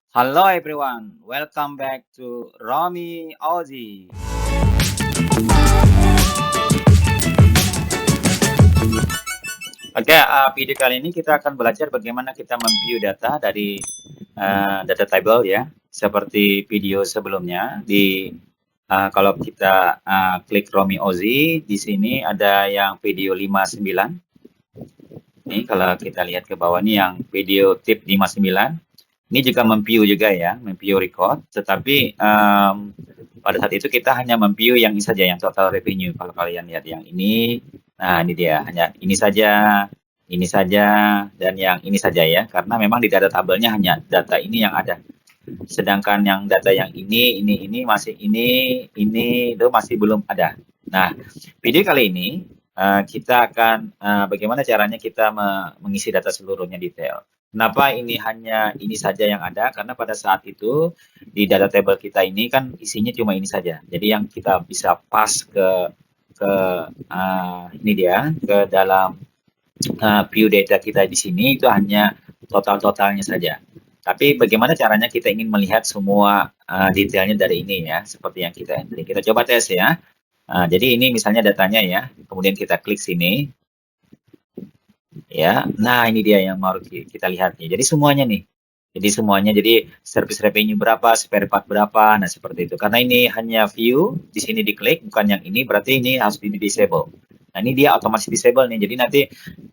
Hello everyone, welcome back to Romi Aussie. Oke, video kali ini kita akan belajar bagaimana kita memview data dari data table ya, seperti video sebelumnya. Kalau kita klik Romi Aussie, di sini ada yang video 59. Ini kalau kita lihat ke bawah nih yang video tip 59. Ini juga memview juga ya, memview record, tetapi pada saat itu kita hanya memview yang ini saja, yang total revenue. Kalau kalian lihat yang ini, nah ini dia, hanya ini saja, dan yang ini saja ya, karena memang di data tabelnya hanya data ini yang ada. Sedangkan yang data yang ini masih ini itu masih belum ada. Nah, video kali ini kita akan bagaimana caranya kita mengisi data seluruhnya detail. Kenapa ini hanya ini saja yang ada? Karena pada saat itu di data table kita ini kan isinya cuma ini saja. Jadi yang kita bisa pas ke ini dia ke dalam view data kita di sini itu hanya total-totalnya saja. Tapi bagaimana caranya kita ingin melihat semua detailnya dari ini ya, seperti yang kita entry. Kita coba tes ya. Jadi ini misalnya datanya ya, kemudian kita klik sini ya. Nah, ini dia yang mau kita lihat nih. Jadi semuanya nih. Jadi service revenue berapa, spare part berapa. Nah, seperti itu. Karena ini hanya view, di sini diklik, bukan yang ini, berarti ini harus di disable. Nah, ini dia otomatis disable nih. Jadi nanti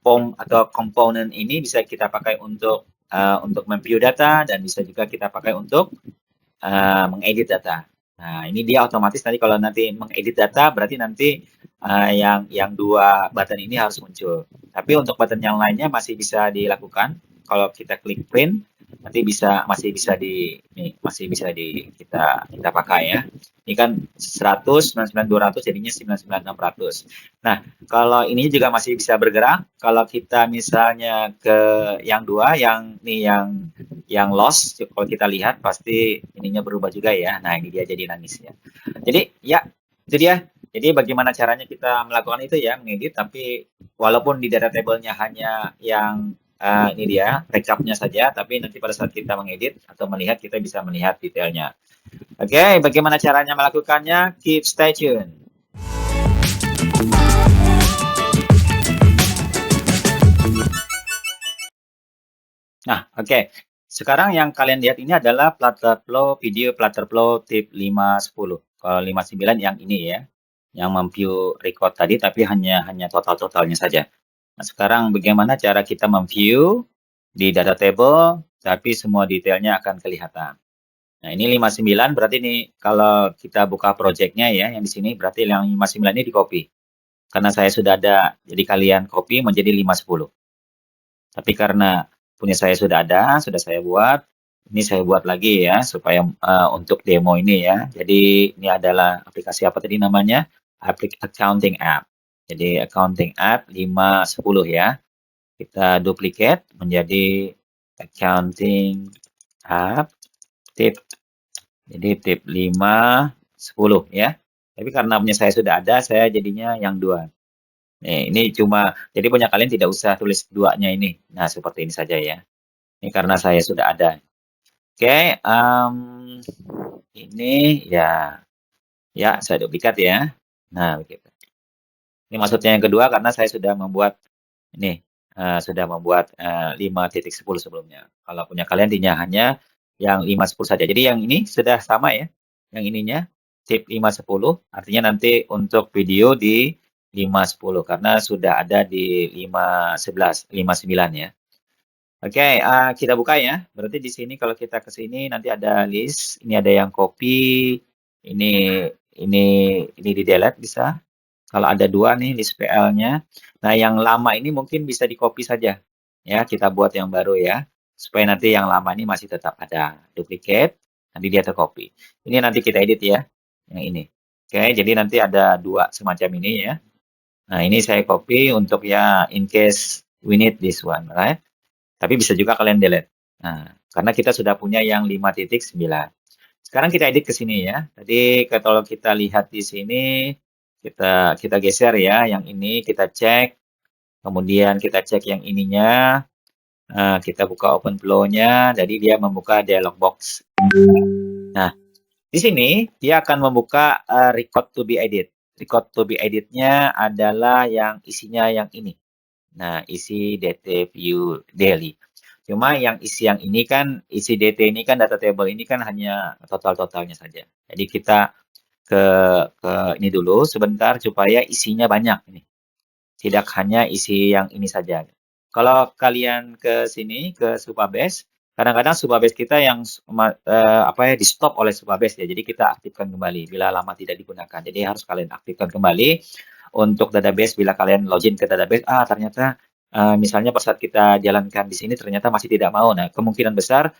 form atau komponen ini bisa kita pakai untuk memview data dan bisa juga kita pakai untuk mengedit data. Nah, ini dia otomatis nanti kalau nanti mengedit data berarti nanti yang dua button ini harus muncul. Tapi untuk button yang lainnya masih bisa dilakukan. Kalau kita klik print, nanti masih bisa kita pakai ya. Ini kan 100, 99, 200 jadinya 99, 600. Nah, kalau ini juga masih bisa bergerak. Kalau kita misalnya ke yang dua, yang loss, kalau kita lihat pasti ininya berubah juga ya. Nah, ini dia jadi nangis ya. Jadi ya, itu dia. Jadi bagaimana caranya kita melakukan itu ya, mengedit, tapi walaupun di data table-nya hanya yang ini dia, recap-nya saja, tapi nanti pada saat kita mengedit atau melihat, kita bisa melihat detailnya. Oke, bagaimana caranya melakukannya? Keep stay tune. Nah, oke. Sekarang yang kalian lihat ini adalah Flutterflow video Flutterflow tip 510. Kalau 59 yang ini ya, yang memview record tadi tapi hanya total-totalnya saja. Nah, sekarang bagaimana cara kita memview di data table tapi semua detailnya akan kelihatan. Nah, ini 59 berarti ini kalau kita buka projectnya ya, yang di sini berarti yang 59 ini di copy. Karena saya sudah ada, jadi kalian copy menjadi 510. Tapi karena punya saya sudah ada, sudah saya buat. Ini saya buat lagi ya, supaya untuk demo ini ya. Jadi ini adalah aplikasi apa tadi namanya? Accounting App. Jadi Accounting App 510 ya. Kita duplicate menjadi Accounting App tip. Jadi tip 510 ya. Tapi karena punya saya sudah ada, saya jadinya yang dua. Nih, ini cuma jadi punya kalian tidak usah tulis duanya ini. Nah, seperti ini saja ya. Ini karena saya sudah ada. Oke, ini ya saya duplikat ya. Nah, begitu. Ini maksudnya yang kedua karena saya sudah membuat ini sudah membuat 5.10 sebelumnya. Kalau punya kalian hanya yang 5.10 saja. Jadi yang ini sudah sama ya. Yang ininya tip 5.10 artinya nanti untuk video di 5.10 karena sudah ada di 5.11, 5.9 ya. Oke, kita buka ya. Berarti di sini kalau kita ke sini nanti ada list, ini ada yang copy, ini ini ini di-delete bisa. Kalau ada dua nih list PL-nya. Nah, yang lama ini mungkin bisa di-copy saja. Ya, kita buat yang baru ya. Supaya nanti yang lama ini masih tetap ada. Duplicate, nanti dia tercopy. Ini nanti kita edit ya, yang ini. Oke, jadi nanti ada dua semacam ini ya. Nah, ini saya copy untuk ya in case we need this one, right? Tapi bisa juga kalian delete. Nah, karena kita sudah punya yang 5.9. Sekarang kita edit ke sini ya. Tadi kalau kita lihat di sini, kita geser ya. Yang ini kita cek. Kemudian kita cek yang ininya. Kita buka OpenFlow-nya, jadi dia membuka dialog box. Nah, di sini dia akan membuka record to be edit. Record to be edit-nya adalah yang isinya yang ini. Nah, isi DT view daily. Cuma yang isi yang ini kan, isi DT ini kan, data table ini kan hanya total-totalnya saja. Jadi kita ke ini dulu sebentar supaya isinya banyak ini. Tidak hanya isi yang ini saja. Kalau kalian ke sini ke Supabase, kadang-kadang Supabase kita yang di stop oleh Supabase ya. Jadi kita aktifkan kembali bila lama tidak digunakan. Jadi harus kalian aktifkan kembali untuk database bila kalian login ke database. Ternyata misalnya pada saat kita jalankan di sini ternyata masih tidak mau. Nah, kemungkinan besar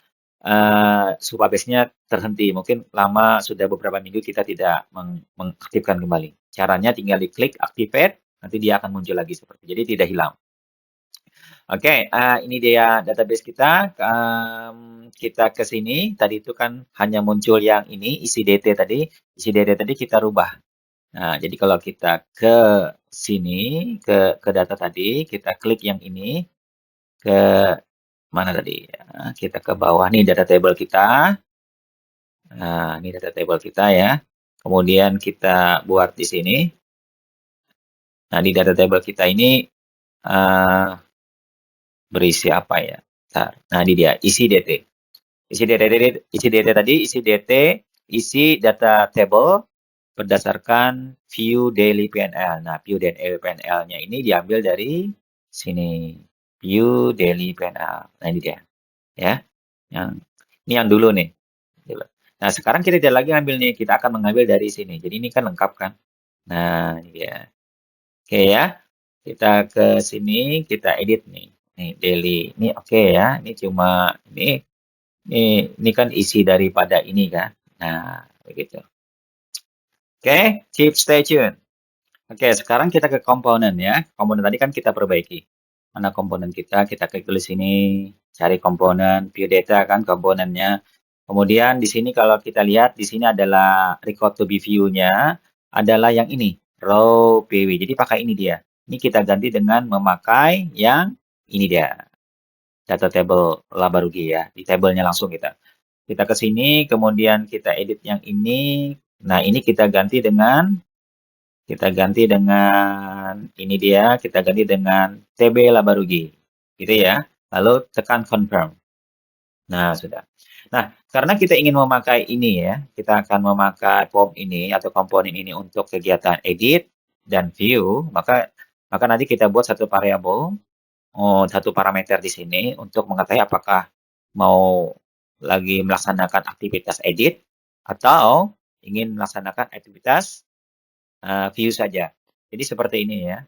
Supabase-nya terhenti. Mungkin lama sudah beberapa minggu kita tidak mengaktifkan kembali. Caranya tinggal diklik activate, nanti dia akan muncul lagi seperti jadi tidak hilang. Oke, ini dia database kita. Kita ke sini, tadi itu kan hanya muncul yang ini, isi DT tadi. Isi DT tadi kita rubah. Nah, jadi kalau kita ke sini, ke data tadi, kita klik yang ini, ke mana tadi? Kita ke bawah nih data table kita. Nah, ini data table kita ya. Kemudian kita buat di sini. Nah, di data table kita ini berisi apa ya? Bentar. Nah, ini dia, isi DT. Isi DT tadi, isi DT, isi data table berdasarkan view daily PNL. Nah, view daily PNL-nya ini diambil dari sini. View daily PNL. Nah, ini dia. Ya. Ini yang dulu nih. Nah, sekarang kita tidak lagi ambil nih, kita akan mengambil dari sini. Jadi ini kan lengkap kan? Nah, ini dia. Oke ya. Kita ke sini, kita edit nih. Nih, daily. Ini oke ya. Ini cuma ini kan isi daripada ini kan. Nah, begitu. Oke, keep stay tune. Oke, sekarang kita ke komponen ya. Komponen tadi kan kita perbaiki. Mana komponen kita? Kita klik dulu sini, cari komponen, view data kan komponennya. Kemudian di sini kalau kita lihat di sini adalah record to be view-nya adalah yang ini, row PW. Jadi pakai ini dia. Ini kita ganti dengan memakai yang ini dia. Data table laba rugi ya. Di tabelnya langsung kita. Kita ke sini, kemudian kita edit yang ini. Nah, ini kita ganti dengan ini dia, kita ganti dengan TB laba rugi. Gitu ya. Lalu tekan confirm. Nah, sudah. Nah, karena kita ingin memakai ini ya, kita akan memakai form ini atau komponen ini untuk kegiatan edit dan view, maka nanti kita buat satu variabel, satu parameter di sini untuk mengetahui apakah mau lagi melaksanakan aktivitas edit atau ingin melaksanakan aktivitas view saja. Jadi seperti ini ya.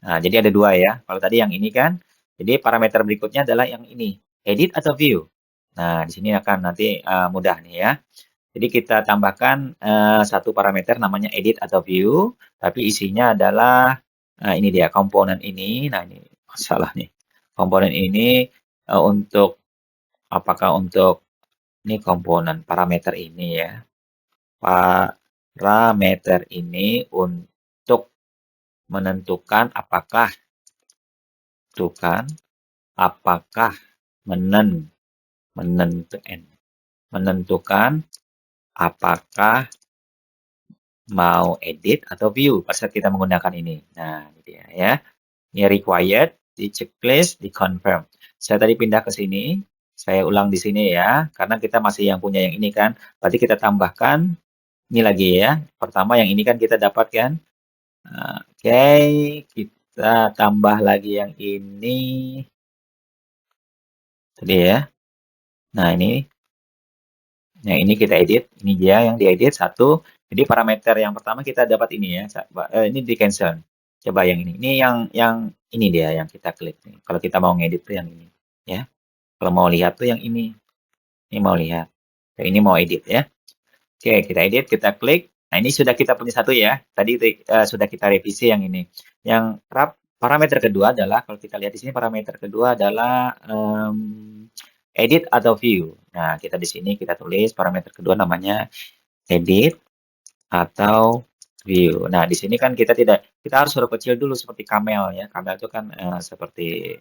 Nah, jadi ada dua ya. Kalau tadi yang ini kan, jadi parameter berikutnya adalah yang ini, edit atau view. Nah, di sini akan nanti mudah nih ya. Jadi kita tambahkan satu parameter namanya edit atau view, tapi isinya adalah ini dia komponen ini. Nah, ini masalah nih. Komponen ini untuk apakah untuk ini komponen parameter ini ya. Parameter ini untuk menentukan apakah menentukan apakah mau edit atau view pada saat kita menggunakan ini. Nah, ini dia ya. Ini required, di checklist, di confirm. Saya tadi pindah ke sini, saya ulang di sini ya, karena kita masih yang punya yang ini kan. Berarti kita tambahkan ini lagi ya. Pertama yang ini kan kita dapatkan. Oke, kita tambah lagi yang ini. Tadi ya. Nah, yang ini kita edit, ini dia yang diedit satu. Jadi parameter yang pertama kita dapat ini ya. Ini di cancel. Coba yang ini. Ini yang ini dia yang kita klik nih. Kalau kita mau ngedit tuh yang ini, ya. Kalau mau lihat tuh yang ini. Ini mau lihat. Ini mau edit ya. Oke, kita edit, kita klik. Nah, ini sudah kita punya satu ya. Tadi sudah kita revisi yang ini. Yang parameter kedua adalah kalau kita lihat di sini parameter kedua adalah edit atau view. Nah, kita di sini kita tulis parameter kedua namanya edit atau view. Nah, di sini kan kita harus huruf kecil dulu seperti camel ya. Camel itu kan seperti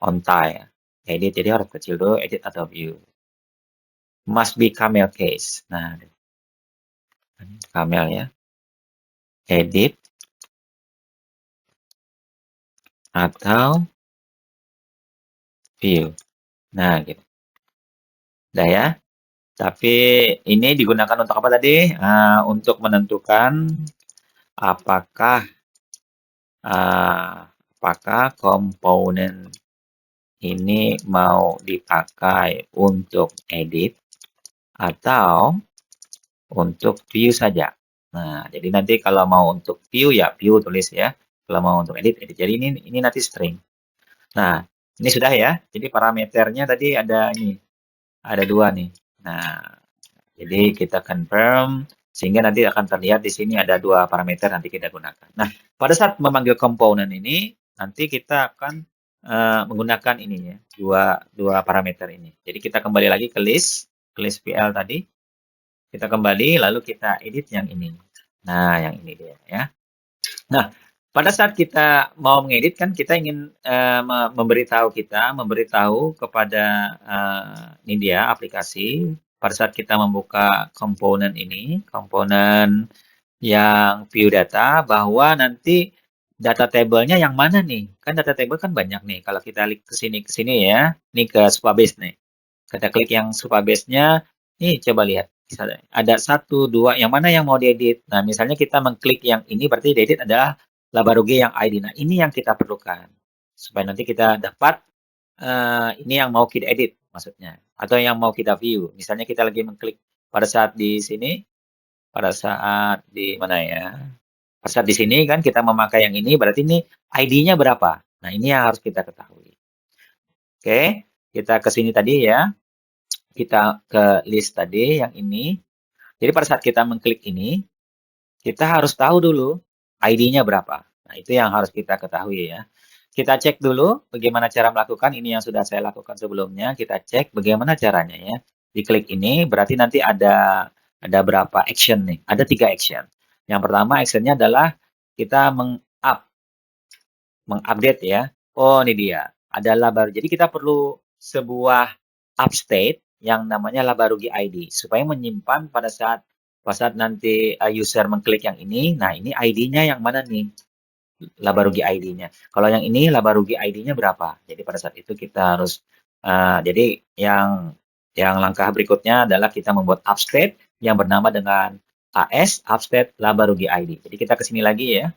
onta ya. edit, jadi harus kecil dulu, edit atau view. Must be camel case. Nah, camel ya. Edit atau view. Nah, gitu. Udah ya. Tapi ini digunakan untuk apa tadi? Untuk menentukan apakah komponen ini mau dipakai untuk edit atau untuk view saja. Nah, jadi nanti kalau mau untuk view ya view tulis ya. Kalau mau untuk edit edit. Jadi ini nanti string. Nah, ini sudah ya. Jadi parameternya tadi ada ini. Ada dua nih. Nah, jadi kita confirm sehingga nanti akan terlihat di sini ada dua parameter nanti kita gunakan. Nah, pada saat memanggil komponen ini nanti kita akan menggunakan ini ya, dua parameter ini. Jadi kita kembali lagi ke list PL tadi. Kita kembali lalu kita edit yang ini. Nah, yang ini dia ya. Nah, pada saat kita mau mengedit kan kita ingin memberitahu kepada ini dia aplikasi pada saat kita membuka komponen ini, komponen yang view data bahwa nanti data table-nya yang mana nih? Kan data table kan banyak nih. Kalau kita klik ke sini ya, ini ke Supabase nih. Kita klik yang Supabase-nya, nih coba lihat. Misalnya, ada satu, dua, yang mana yang mau diedit. Nah, misalnya kita mengklik yang ini, berarti diedit adalah Labarugi yang ID. Nah, ini yang kita perlukan. Supaya nanti kita dapat ini yang mau kita edit maksudnya. Atau yang mau kita view. Misalnya kita lagi mengklik pada saat di sini, pada saat di mana ya? Pada saat di sini kan kita memakai yang ini, berarti ini ID-nya berapa? Nah, ini yang harus kita ketahui. Oke, kita ke sini tadi ya. Kita ke list tadi yang ini. Jadi pada saat kita mengklik ini, kita harus tahu dulu ID-nya berapa. Nah, itu yang harus kita ketahui ya. Kita cek dulu bagaimana cara melakukan ini yang sudah saya lakukan sebelumnya. Kita cek bagaimana caranya ya. Diklik ini berarti nanti ada berapa action nih? Ada 3 action. Yang pertama actionnya adalah kita mengupdate ya. Oh, ini dia. Adalah baru. Jadi kita perlu sebuah upstate yang namanya Labarugi ID supaya menyimpan pada saat nanti user mengklik yang ini. Nah, ini ID-nya yang mana nih? Labarugi ID-nya. Kalau yang ini Labarugi ID-nya berapa? Jadi pada saat itu kita harus jadi yang langkah berikutnya adalah kita membuat upstate yang bernama dengan AS upstate Labarugi ID. Jadi kita ke sini lagi ya.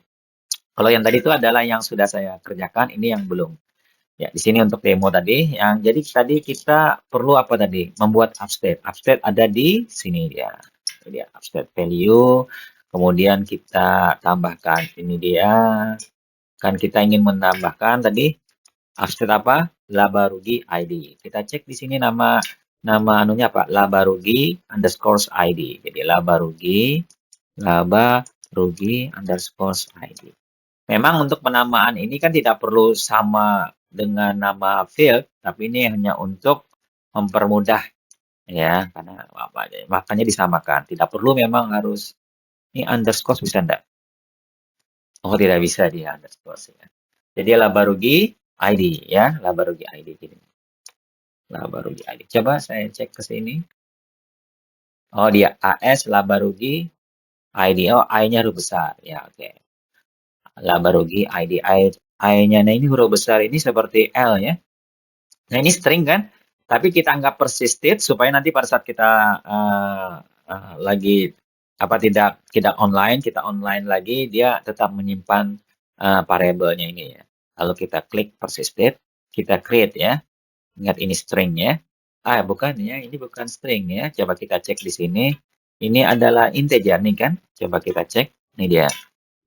Kalau yang tadi itu adalah yang sudah saya kerjakan, ini yang belum. Ya, di sini untuk demo tadi. Jadi tadi kita perlu apa tadi? Membuat upstate. Upstate ada di sini dia. Ini dia upstate value. Kemudian kita tambahkan ini dia. Kan kita ingin menambahkan tadi upstate apa? Labarugi ID. Kita cek di sini nama anunya apa? Labarugi underscore ID. Jadi Labarugi underscore ID. Memang untuk penamaan ini kan tidak perlu sama dengan nama field, tapi ini hanya untuk mempermudah ya, karena makanya disamakan. Tidak perlu memang harus ini underscore bisa enggak? Oh, tidak bisa dia underscore ya. Jadi Labarugi ID ya, Labarugi ID gini. Labarugi ID. Coba saya cek ke sini. Oh, dia AS Labarugi ID. Oh, I-nya huruf besar. Ya, oke. Labarugi ID. I-nya nah ini huruf besar ini seperti L ya. Nah, ini string kan? Tapi kita anggap persisted supaya nanti pada saat kita lagi tidak online, kita online lagi, dia tetap menyimpan variabelnya ini ya. Lalu kita klik persisted, kita create ya. Ingat ini string ya. Bukan ya, ini bukan string ya. Coba kita cek di sini. Ini adalah integer nih kan. Coba kita cek. Ini dia.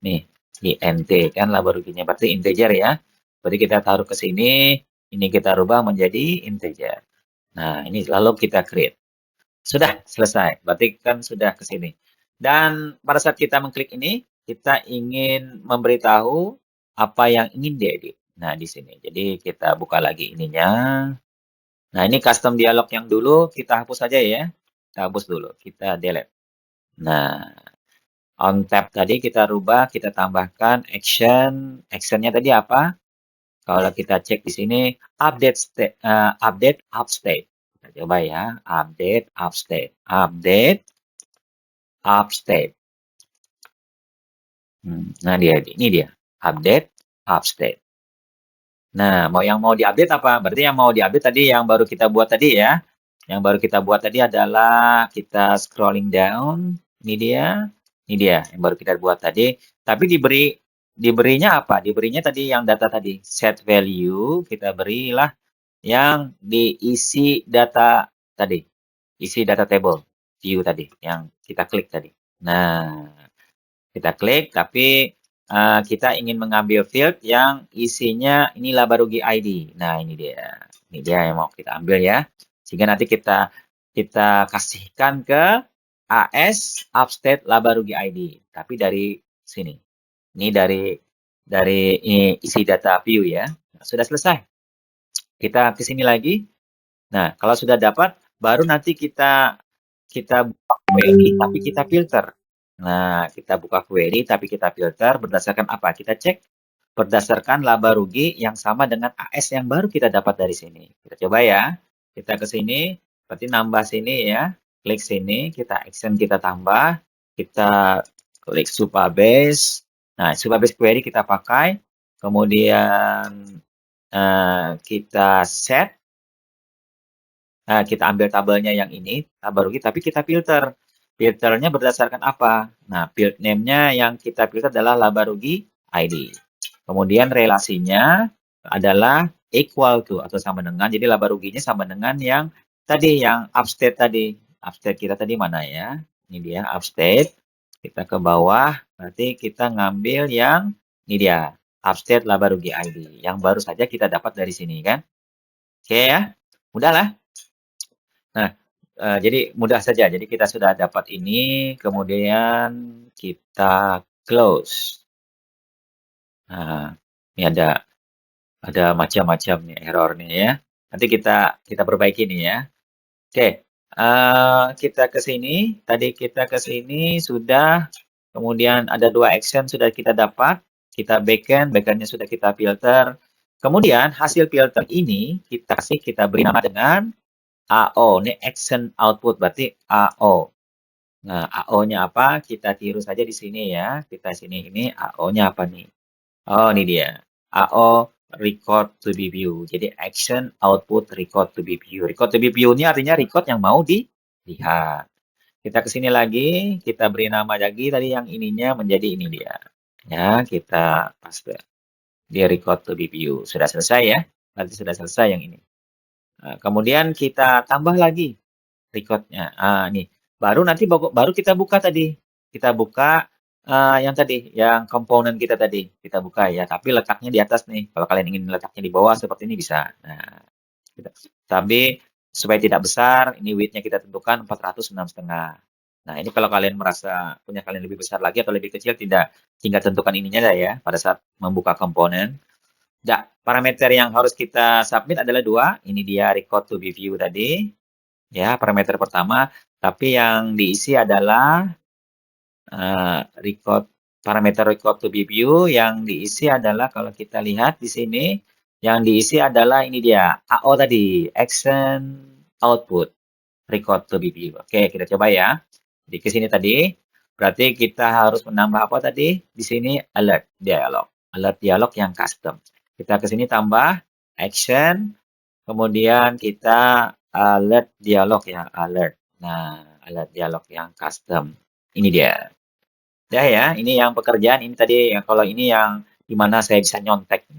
Nih, int kan labaruginya berarti integer ya. Berarti kita taruh ke sini, ini kita rubah menjadi integer. Nah, ini lalu kita create. Sudah selesai. Berarti kan sudah ke sini. Dan pada saat kita mengklik ini, kita ingin memberitahu apa yang ingin diedit. Nah, di sini. Jadi kita buka lagi ininya. Nah, ini custom dialog yang dulu kita hapus saja ya. Kita hapus dulu, kita delete. Nah, on tab tadi kita rubah, kita tambahkan action. Actionnya tadi apa? Kalau kita cek di sini update upstate. Kita coba ya, update upstate. Update upstate. Nah, ini dia. Update upstate. Nah, yang mau diupdate apa? Berarti yang mau diupdate tadi yang baru kita buat tadi ya. Yang baru kita buat tadi adalah kita scrolling down. Ini dia. Ini dia yang baru kita buat tadi. Tapi diberinya apa? Diberinya tadi yang data tadi. Set value. Kita berilah yang diisi data tadi. Isi data table. View tadi. Yang kita klik tadi. Nah, kita klik tapi kita ingin mengambil field yang isinya ini Labarugi ID. Nah, ini dia. Ini dia yang mau kita ambil ya. Sehingga nanti kita kasihkan ke AS Upstate Labarugi ID. Tapi dari sini. Ini dari isi data view ya. Nah, sudah selesai. Kita ke sini lagi. Nah, kalau sudah dapat, baru nanti kita buka query tapi kita filter. Nah, kita buka query tapi kita filter berdasarkan apa? Kita cek berdasarkan laba rugi yang sama dengan AS yang baru kita dapat dari sini. Kita coba ya. Kita ke sini, berarti nambah sini ya. Klik sini, kita action kita tambah. Kita klik Supabase. Nah, Supabase query kita pakai. Kemudian kita set. Nah, kita ambil tabelnya yang ini, laba rugi, tapi kita filter. Filternya berdasarkan apa? Nah, field name-nya yang kita filter adalah laba rugi ID. Kemudian relasinya adalah equal to atau sama dengan. Jadi laba ruginya sama dengan yang tadi, yang upstate tadi. Upstate kita tadi mana ya? Ini dia upstate. Kita ke bawah, berarti kita ngambil yang ini dia, upstate laba rugi ID. Yang baru saja kita dapat dari sini kan? Oke ya, udahlah. Nah, jadi mudah saja. Jadi kita sudah dapat ini, kemudian kita close. Nah, ini ada macam-macam nih error nih ya. Nanti kita perbaiki nih ya. Oke, kita ke sini. Tadi kita ke sini sudah. Kemudian ada 2 action sudah kita dapat. Kita backend-nya sudah kita filter. Kemudian hasil filter ini kita beri nama dengan AO. Ini action output berarti AO. Nah, AO-nya apa? Kita tiru saja di sini ya. Kita sini ini AO-nya apa nih? Oh, ini dia. AO record to be view. Jadi action output record to be view. Record to be view ini artinya record yang mau dilihat. Kita ke sini lagi, kita beri nama lagi tadi yang ininya menjadi ini dia. Ya, kita paste. Di record to be view. Sudah selesai ya. Berarti sudah selesai yang ini. Nah, kemudian kita tambah lagi recordnya. Nih. Baru nanti baru kita buka tadi. Kita buka yang tadi, yang komponen kita tadi. Kita buka ya. Tapi letaknya di atas nih. Kalau kalian ingin letaknya di bawah seperti ini bisa. Nah, tapi supaya tidak besar, ini width-nya kita tentukan 406,5. Nah, ini kalau kalian merasa punya kalian lebih besar lagi atau lebih kecil, tinggal tentukan ininya ya pada saat membuka komponen. Nah, parameter yang harus kita submit adalah 2. Ini dia record to be view tadi. Ya, parameter pertama. Tapi yang diisi adalah parameter record to be view yang diisi adalah kalau kita lihat di sini, yang diisi adalah ini dia, AO tadi, action output record to be view. Oke, kita coba ya. Di sini tadi, berarti kita harus menambah apa tadi? Di sini alert dialog yang custom. Kita ke sini tambah action, kemudian kita alert dialog ya, alert. Nah, alert dialog yang custom. Ini dia. Ya, ini yang pekerjaan ini tadi kalau ini yang dimana saya bisa nyontek,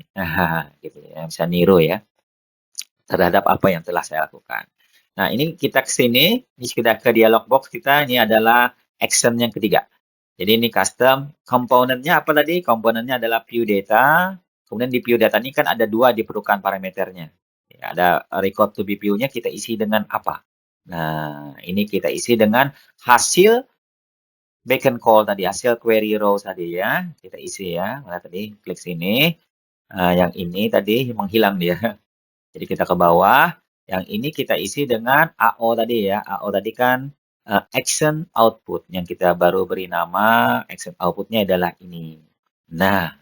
gitu ya, bisa niru ya terhadap apa yang telah saya lakukan. Nah, ini kita ke sini, ini sudah ke dialog box kita, ini adalah action yang ketiga. Jadi ini custom, komponennya apa tadi? Komponennya adalah view data, kemudian di view data ini kan ada 2 diperlukan parameternya. Ya, ada record to be view-nya kita isi dengan apa? Nah, ini kita isi dengan hasil beacon call tadi, hasil query row tadi ya. Kita isi ya. Mana tadi? Klik sini. Yang ini tadi menghilang dia. Jadi kita ke bawah. Yang ini kita isi dengan AO tadi ya. AO tadi kan action output. Yang kita baru beri nama action outputnya adalah ini. Nah,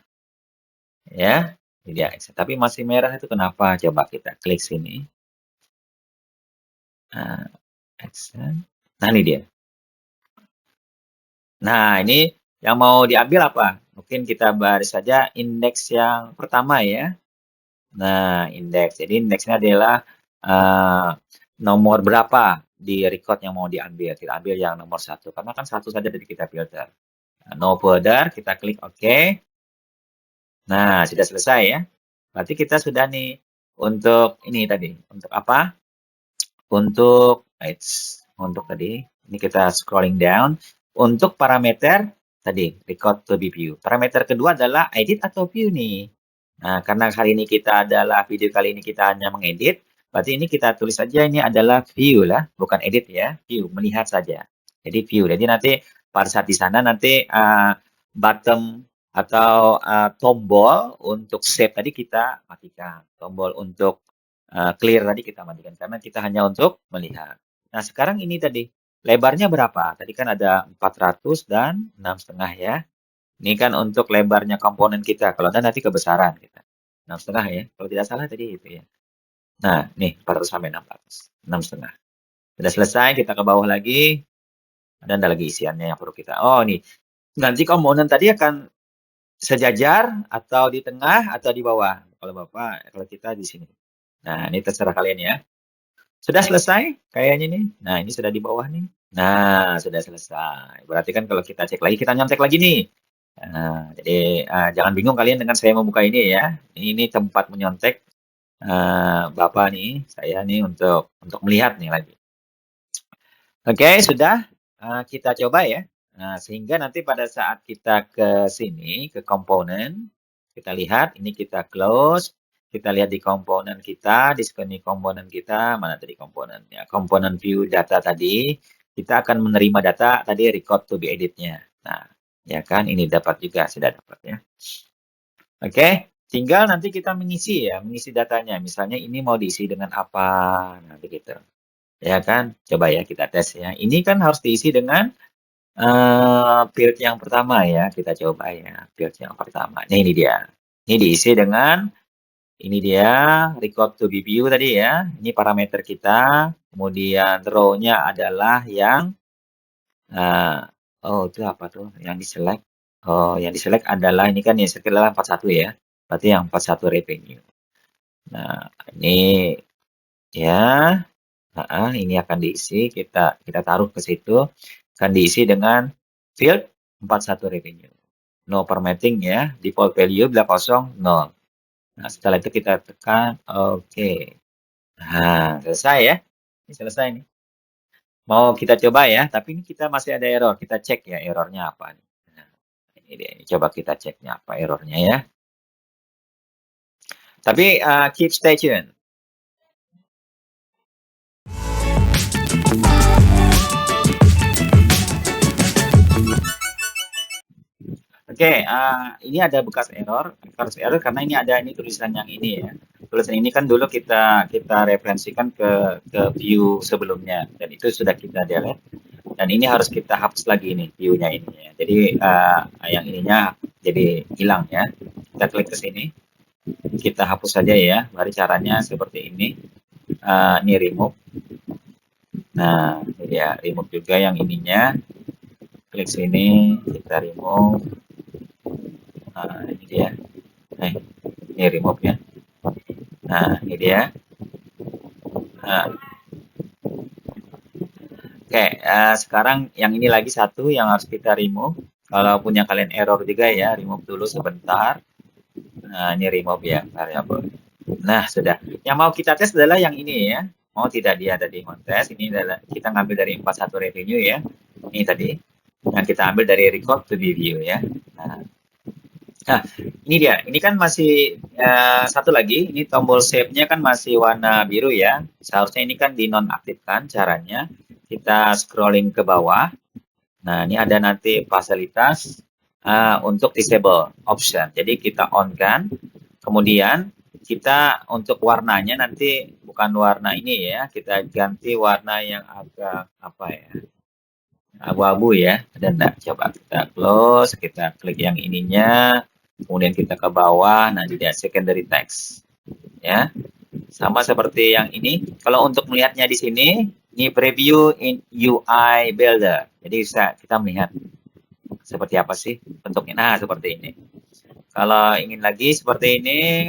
ya. Ini dia, tapi masih merah itu kenapa? Coba kita klik sini. Nah, action. Nah, ini dia. Nah, ini yang mau diambil apa? Mungkin kita baris saja indeks yang pertama ya. Nah, indeks. Jadi indeksnya adalah nomor berapa di record yang mau diambil. Kita ambil yang nomor satu. Karena kan satu saja dari kita filter. Nah, no further, kita klik OK. Nah, sudah selesai ya. Berarti kita sudah nih untuk ini tadi. Untuk apa? Untuk tadi. Ini kita scrolling down. Untuk parameter tadi, record to be view. Parameter kedua adalah edit atau view nih. Nah, karena hari ini kita adalah video kali ini kita hanya mengedit, berarti ini kita tulis saja ini adalah view lah, bukan edit ya, view, melihat saja. Jadi view. Jadi nanti pada saat di sana nanti button atau tombol untuk save tadi kita matikan. Tombol untuk clear tadi kita matikan karena kita hanya untuk melihat. Nah, sekarang ini tadi lebarnya berapa? Tadi kan ada 400 dan 6,5 ya. Ini kan untuk lebarnya komponen kita. Kalau ada nanti kebesaran kita. 6,5 ya. Kalau tidak salah tadi itu ya. Nah, nih 400 sampai 600. 6,5. Sudah selesai, kita ke bawah lagi. Dan ada lagi isiannya yang perlu kita. Oh, nih. Nanti komponen tadi akan sejajar atau di tengah atau di bawah. Kalau Bapak, kalau kita di sini. Nah, ini terserah kalian ya. Sudah selesai kayaknya nih. Nah, ini sudah di bawah nih. Nah, sudah selesai. Berarti kan kalau kita cek lagi, kita nyontek lagi nih. Nah, jadi jangan bingung kalian dengan saya membuka ini ya. Ini tempat menyontek Bapak nih, saya nih untuk melihat nih lagi. Oke, sudah kita coba ya. Nah, sehingga nanti pada saat kita ke sini, ke komponen, kita lihat, ini kita close, kita lihat di komponen kita, di sini komponen kita, mana tadi komponennya, komponen view data tadi, kita akan menerima data tadi record to be edit-nya. Nah, ya kan, ini dapat juga, sudah dapat ya. Oke, tinggal nanti kita mengisi datanya. Misalnya ini mau diisi dengan apa, nah begitu. Ya kan, coba ya kita tes ya. Ini kan harus diisi dengan field yang pertama ya. Kita coba ya, field yang pertama. Nah, ini dia. Ini diisi dengan, ini dia, record to be view tadi ya. Ini parameter kita. Kemudian row-nya adalah yang, oh itu apa tuh, yang di-select. Oh, yang di-select adalah, ini kan yang select adalah 41 ya. Berarti yang 41 revenue. Nah, ini ya, ini akan diisi, kita taruh ke situ, akan diisi dengan field 41 revenue. No formatting ya, default value bila kosong 0. Nah, setelah itu kita tekan oke. Nah, selesai ya. Ini selesai nih. Mau kita coba ya, tapi ini kita masih ada error. Kita cek ya errornya apa. Nah, ini dia. Ini coba kita ceknya apa errornya ya. Tapi keep stay tune. Oke, ini ada bekas error karena ini ada ini tulisan yang ini ya. Tulisan ini kan dulu kita referensikan ke view sebelumnya dan itu sudah kita delete dan ini harus kita hapus lagi nih view-nya ini ya. Jadi yang ininya jadi hilang ya. Kita klik ke sini, kita hapus saja ya. Mari caranya seperti ini. Ini remove. Nah, ini ya remove juga yang ininya. Klik sini, kita remove. Nah, ini dia. Ini remove ya. Nah, ini dia. Nah, oke, sekarang yang ini lagi satu yang harus kita remove. Kalau punya kalian error juga ya, remove dulu sebentar. Nah, ini remove ya, variable. Nah, sudah. Yang mau kita tes adalah yang ini ya. Mau tidak dia tadi mau tes. Ini adalah kita ngambil dari 41 revenue ya. Ini tadi. Yang kita ambil dari record to be view ya. Nah, ini dia. Ini kan masih satu lagi. Ini tombol save-nya kan masih warna biru ya. Seharusnya ini kan dinonaktifkan caranya. Kita scrolling ke bawah. Nah, ini ada nanti fasilitas untuk disable option. Jadi kita on kan. Kemudian kita untuk warnanya nanti bukan warna ini ya. Kita ganti warna yang agak apa ya. Abu-abu ya. Ada enggak? Coba kita close, kita klik yang ininya. Kemudian kita ke bawah, nah ini dia secondary text. Ya, sama seperti yang ini. Kalau untuk melihatnya di sini, ini preview in UI Builder. Jadi bisa kita melihat seperti apa sih bentuknya. Nah, seperti ini. Kalau ingin lagi seperti ini,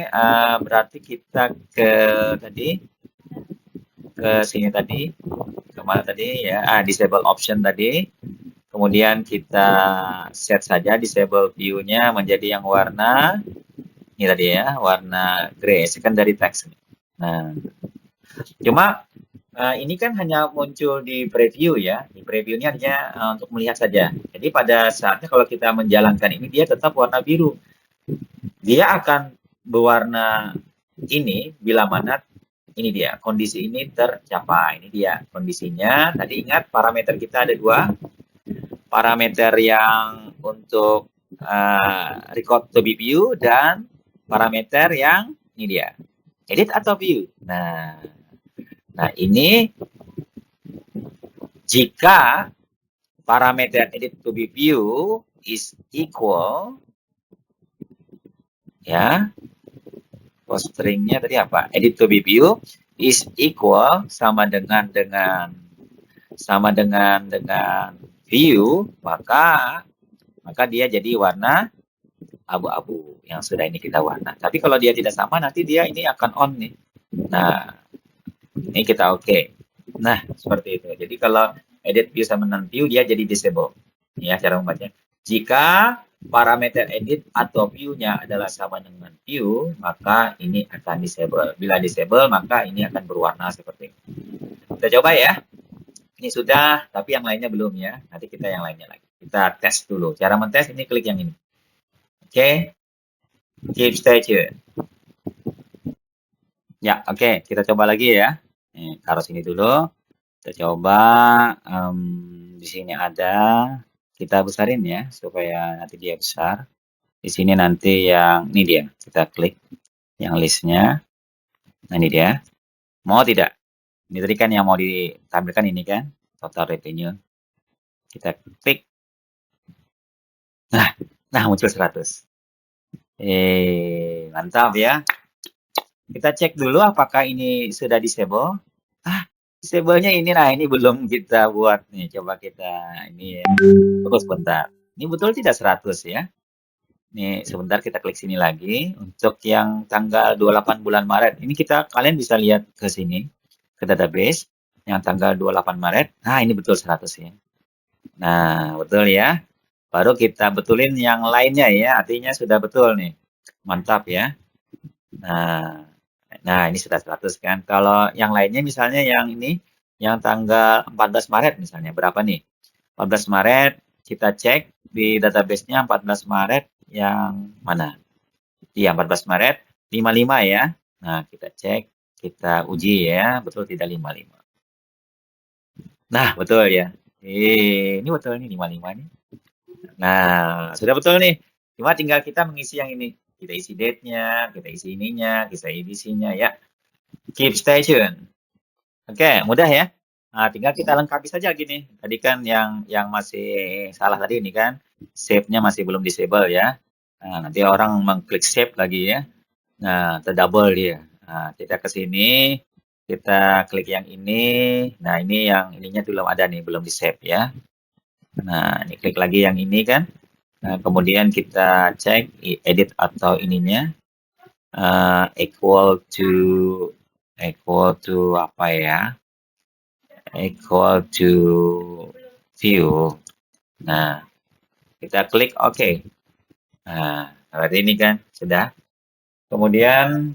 berarti kita ke tadi, ke sini tadi, kemana tadi ya? Disable option tadi. Kemudian kita set saja disable view-nya menjadi yang warna ini tadi ya, warna gray, secondary text. Nah, cuma ini kan hanya muncul di preview ya. Di preview ini hanya untuk melihat saja. Jadi pada saatnya kalau kita menjalankan ini dia tetap warna biru. Dia akan berwarna ini bila mana ini dia kondisi ini tercapai. Ini dia kondisinya. Tadi ingat parameter kita ada dua. Parameter yang untuk record to be view dan parameter yang ini dia edit atau view. Nah ini jika parameter edit to be view is equal ya, post stringnya tadi apa? Edit to be view is equal sama dengan view, maka dia jadi warna abu-abu yang sudah ini kita warna. Tapi kalau dia tidak sama, nanti dia ini akan on nih. Nah, ini kita oke. Nah, seperti itu. Jadi kalau edit view sama non view, dia jadi disable. Ya, cara membacanya. Jika parameter edit atau view-nya adalah sama dengan view, maka ini akan disable. Bila disable, maka ini akan berwarna seperti ini. Kita coba ya. Ini sudah, tapi yang lainnya belum ya. Nanti kita yang lainnya lagi. Kita tes dulu. Cara mentes ini klik yang ini. Oke. Keep stay tune. Ya, oke. Kita coba lagi ya. Nih, taruh sini dulu. Kita coba. Di sini ada. Kita besarin ya, supaya nanti dia besar. Di sini nanti yang ini dia. Kita klik yang listnya. Nah, ini dia. Mau tidak? Ini tadi kan yang mau ditampilkan ini kan. Total revenue. Kita klik. Nah, muncul 100. Mantap ya. Kita cek dulu apakah ini sudah disable. Disable-nya ini, nah ini belum kita buat nih. Coba kita ini ya. Tunggu sebentar. Ini betul tidak 100 ya? Nih, sebentar kita klik sini lagi. Untuk yang tanggal 28 bulan Maret. Ini kalian bisa lihat ke sini. Ke database. Yang tanggal 28 Maret. Nah, ini betul 100 ya. Nah, betul ya. Baru kita betulin yang lainnya ya. Artinya sudah betul nih. Mantap ya. Nah ini sudah 100 kan. Kalau yang lainnya misalnya yang ini, yang tanggal 14 Maret misalnya, berapa nih? 14 Maret, kita cek di database-nya 14 Maret yang mana? Iya, 14 Maret, 55 ya. Nah, kita cek, kita uji ya, betul tidak 55. Nah, betul ya. Ini betul nih 55 nih. Nah, sudah betul nih. Cuma tinggal kita mengisi yang ini. Kita isi date-nya, kita isi ininya, kita edisinya ya. Keep stay tune. Oke, mudah ya. Nah, tinggal kita lengkapi saja gini. Tadi kan yang masih salah tadi ini kan, save-nya masih belum disable ya. Nah, nanti orang mengklik save lagi ya. Nah, terdouble dia. Nah, kita ke sini, kita klik yang ini. Nah, ini yang ininya belum ada nih, belum di save ya. Nah, ini klik lagi yang ini kan. Nah, kemudian kita cek edit atau ininya equal to apa ya? Equal to view. Nah, kita klik OK. Nah, berarti ini kan sudah. Kemudian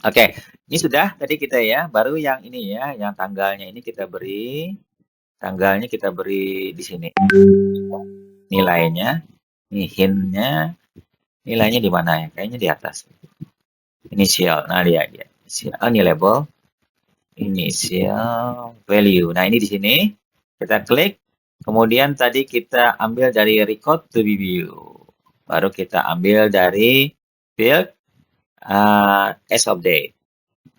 oke, ini sudah tadi kita ya. Baru yang ini ya, yang tanggalnya ini kita beri. Tanggalnya kita beri di sini. Nilainya, ini hint-nya, nilainya di mana ya? Kayaknya di atas. Initial. Nah, dia. Ini label. Initial value. Nah, ini di sini. Kita klik. Kemudian tadi kita ambil dari record to be view. Baru kita ambil dari field as of date.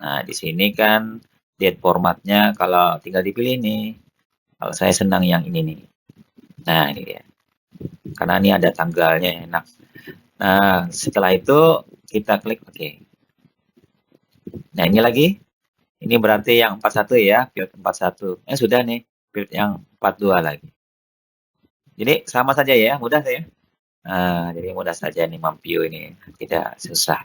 Nah, di sini kan date formatnya kalau tinggal dipilih nih. Kalau saya senang yang ini nih. Nah, ini dia. karena ini ada tanggalnya enak. Nah, setelah itu kita klik OK. Nah, ini lagi. Ini berarti yang 41 ya, field 41. Sudah nih, field yang 42 lagi. Jadi sama saja ya, mudah ya. Nah, jadi mudah saja nih memview ini, tidak susah.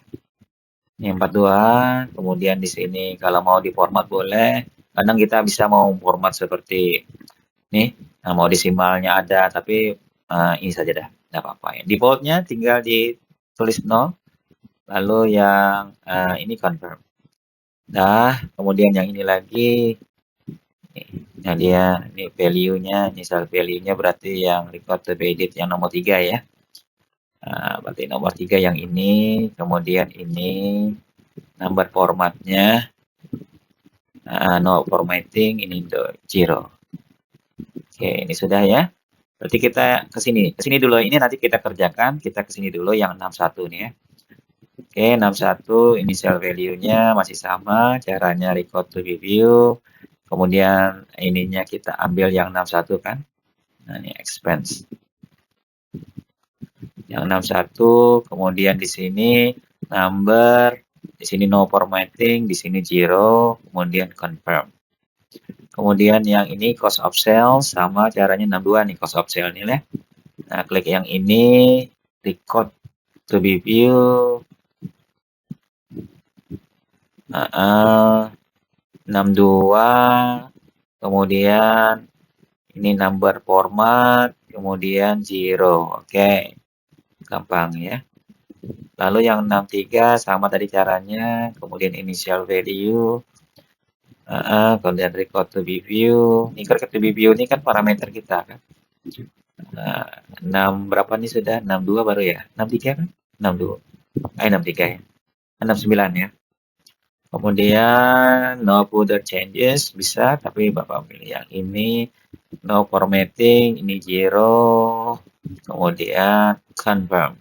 Ini 42, kemudian di sini kalau mau diformat boleh. Kadang kita bisa mau format seperti nih, nah, mau desimalnya ada, tapi ini saja dah, nggak apa-apa ya. Defaultnya tinggal ditulis 0, lalu yang ini confirm. Nah, kemudian yang ini lagi, nah dia ini value-nya, misal value-nya berarti yang record to be edit yang nomor 3 ya. Nah, berarti nomor 3 yang ini, kemudian ini number formatnya, no formatting, ini 0. Oke, ini sudah ya. Berarti kita ke sini dulu. Ini nanti kita kerjakan, kita ke sini dulu yang 61 nih ya. Oke, 61 initial value-nya masih sama, caranya record to review. Kemudian ininya kita ambil yang 61 kan. Nah, ini expense. Yang 61, kemudian di sini number, di sini no formatting, di sini 0, kemudian confirm. Kemudian yang ini cost of sales sama caranya 62 nih cost of sale nih ya. Nah, klik yang ini record to be view. 62, kemudian ini number format, kemudian 0. Oke, gampang ya. Lalu yang 63 sama tadi caranya, kemudian initial value, kemudian record to be view. Ini record to be view ini kan parameter kita kan. 6 berapa nih sudah? 62 baru ya? 63 kan? 62. 63 ya. 69 ya. Kemudian no further changes bisa, tapi Bapak pilih yang ini. No formatting, ini 0. Kemudian confirm.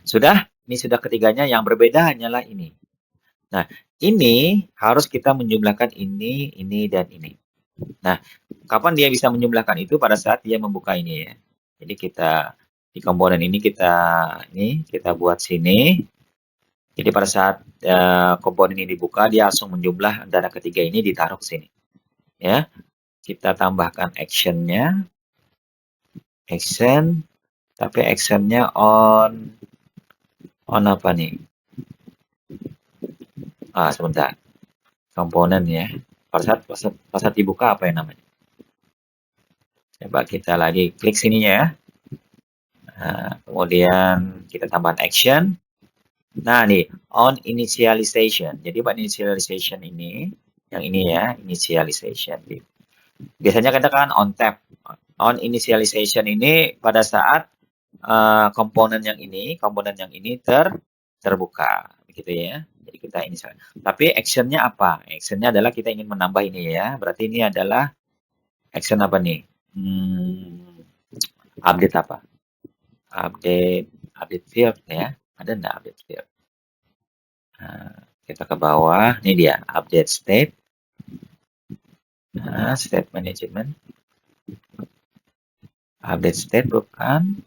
Sudah? Ini sudah ketiganya, yang berbeda hanyalah ini. Nah, ini harus kita menjumlahkan ini, dan ini. Nah, kapan dia bisa menjumlahkan itu? Pada saat dia membuka ini ya. Jadi kita di komponen ini kita buat sini. Jadi pada saat komponen ini dibuka, dia langsung menjumlah data ketiga ini ditaruh ke sini. Ya, kita tambahkan actionnya, action, tapi actionnya on apa nih? Sebentar, komponen ya. Pada saat dibuka apa yang namanya? Coba kita lagi klik sininya ya. Nah, kemudian kita tambahkan action. Nah, nih on initialization. Jadi buat initialization ini, yang ini ya, initialization. Biasanya kita kan on tap. On initialization ini pada saat komponen yang ini terbuka, begitu ya. Jadi kita ini. Tapi actionnya apa? Actionnya adalah kita ingin menambah ini ya. Berarti ini adalah action apa nih? Update apa? Update field ya. Ada enggak update field? Nah, kita ke bawah. Ini dia update state. Nah, state management. Update state bukan?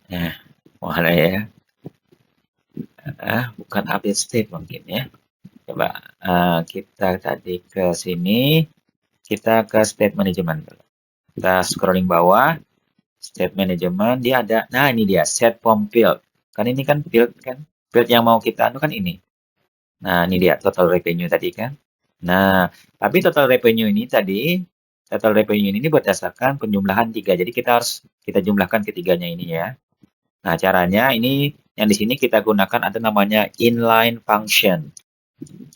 Nah, mana ya? Bukan update state mungkin ya. Coba kita tadi ke sini, kita ke state management. Kita scrolling bawah, state management, dia ada, nah ini dia, set form field. Kan ini kan field kan, field yang mau kita anu kan ini. Nah ini dia, total revenue tadi kan. Nah, tapi total revenue ini berdasarkan penjumlahan 3. Jadi kita jumlahkan ketiganya ini ya. Nah, caranya ini yang di sini kita gunakan ada namanya inline function.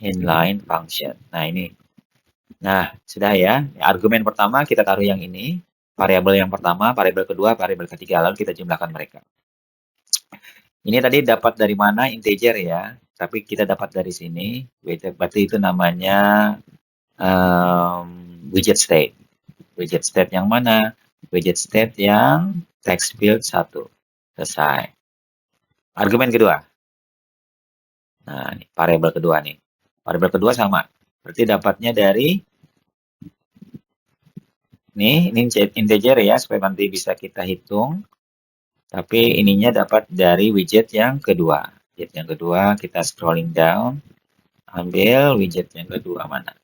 Inline function. Nah, ini. Nah, sudah ya. Argumen pertama kita taruh yang ini. Variabel yang pertama, variabel kedua, variabel ketiga. Lalu kita jumlahkan mereka. Ini tadi dapat dari mana? Integer ya. Tapi kita dapat dari sini. Berarti itu namanya widget state. Widget state yang mana? Widget state yang text field 1. Selesai. Argumen kedua. Nah, ini variabel kedua nih. Variabel kedua sama. Berarti dapatnya dari ini integer ya, supaya nanti bisa kita hitung. Tapi ininya dapat dari widget yang kedua. Widget yang kedua kita scrolling down, ambil widget yang kedua mana?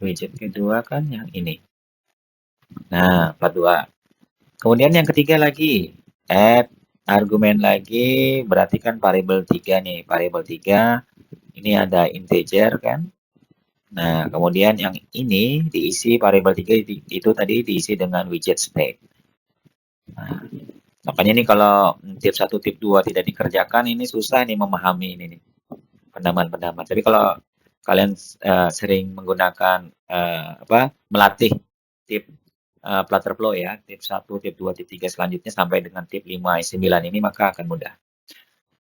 Widget kedua kan yang ini. Nah, 42. Kemudian yang ketiga lagi, add argumen lagi, berarti kan variabel 3 nih. Variabel 3, ini ada integer kan. Nah, kemudian yang ini diisi variabel 3 itu tadi diisi dengan widget state. Nah, makanya nih kalau tip 1, tip 2 tidak dikerjakan, ini susah nih memahami ini nih, pendaman-pendaman. Tapi kalau kalian sering menggunakan melatih tip Flutterflow ya, tip 1, tip 2, tip 3 selanjutnya sampai dengan tip 5, 9 ini maka akan mudah.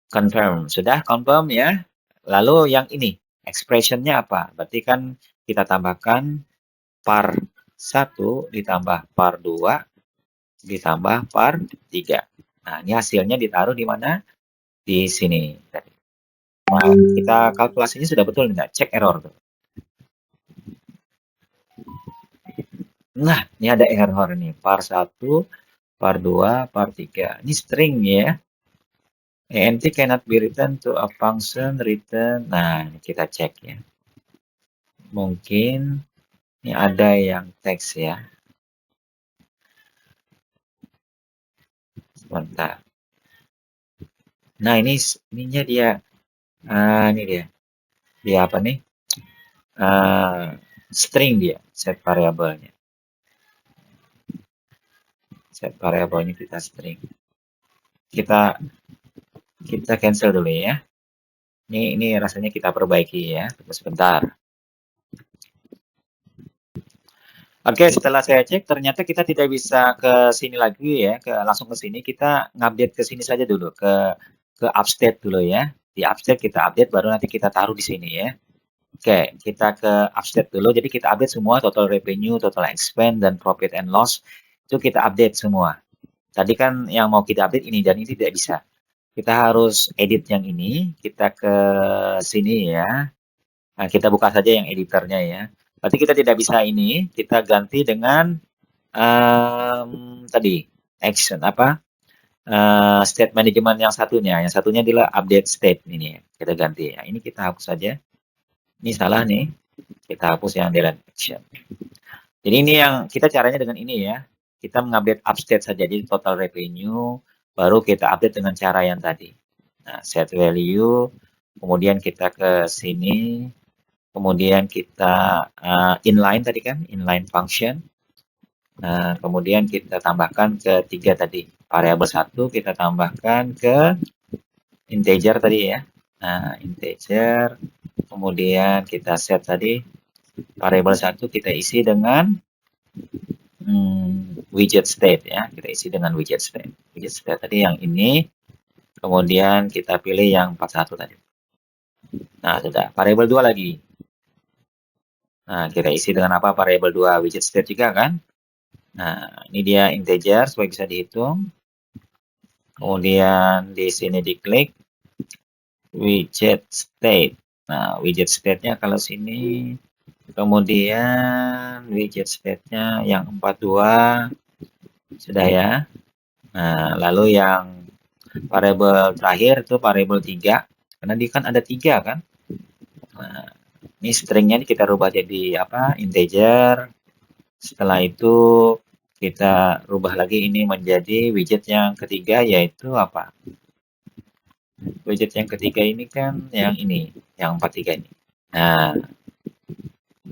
Confirm, sudah confirm ya. Lalu yang ini, expressionnya apa? Berarti kan kita tambahkan par 1 ditambah par 2 ditambah par 3. Nah, ini hasilnya ditaruh di mana? Di sini. Nah, kita kalkulasinya sudah betul nggak? Cek error. Nah, ini ada error nih. Par 1, par 2, par 3. Ini string ya. Ent cannot be written to a function return. Nah, ini kita cek ya. Mungkin ini ada yang teks ya. Sebentar. Nah, ininya dia. Ini dia. Dia apa nih? String dia, set variabelnya. Set variabelnya kita string. Kita cancel dulu ya. Ini rasanya kita perbaiki ya. Tunggu sebentar. Oke, setelah saya cek ternyata kita tidak bisa ke sini lagi ya, langsung ke sini. Kita ngupdate ke sini saja dulu, ke upstate dulu ya. Di upstate kita update baru nanti kita taruh di sini ya. Oke, kita ke upstate dulu. Jadi kita update semua total revenue, total expense dan profit and loss itu kita update semua. Tadi kan yang mau kita update ini dan ini tidak bisa. Kita harus edit yang ini, kita ke sini ya. Nah, kita buka saja yang editornya ya. Berarti kita tidak bisa ini, kita ganti dengan tadi action state management yang satunya. Yang satunya adalah update state ini ya. Kita ganti ya. Ini kita hapus saja. Ini salah nih. Kita hapus yang delete action. Jadi ini yang kita caranya dengan ini ya. Kita mengupdate upstate saja. Jadi total revenue baru kita update dengan cara yang tadi. Nah, set value, kemudian kita ke sini, kemudian kita inline tadi kan, inline function. Nah, kemudian kita tambahkan ke 3 tadi. Variabel 1 kita tambahkan ke integer tadi ya. Nah, integer. Kemudian kita set tadi variabel 1 kita isi dengan widget state ya. Kita isi dengan widget state. Widget state tadi yang ini. Kemudian kita pilih yang 41 tadi. Nah, sudah. Variabel 2 lagi. Nah, kita isi dengan apa? Variabel 2 widget state juga kan? Nah, ini dia integer supaya bisa dihitung. Kemudian di sini diklik widget state. Nah, widget state-nya kalau sini. Kemudian widget state-nya yang 42 sudah ya. Nah, lalu yang variabel terakhir itu variabel 3 karena dia kan ada 3 kan. Nah, ini stringnya kita rubah jadi apa? Integer. Setelah itu kita rubah lagi ini menjadi widget yang ketiga yaitu apa? Widget yang ketiga ini kan yang ini, yang 43 ini. Nah,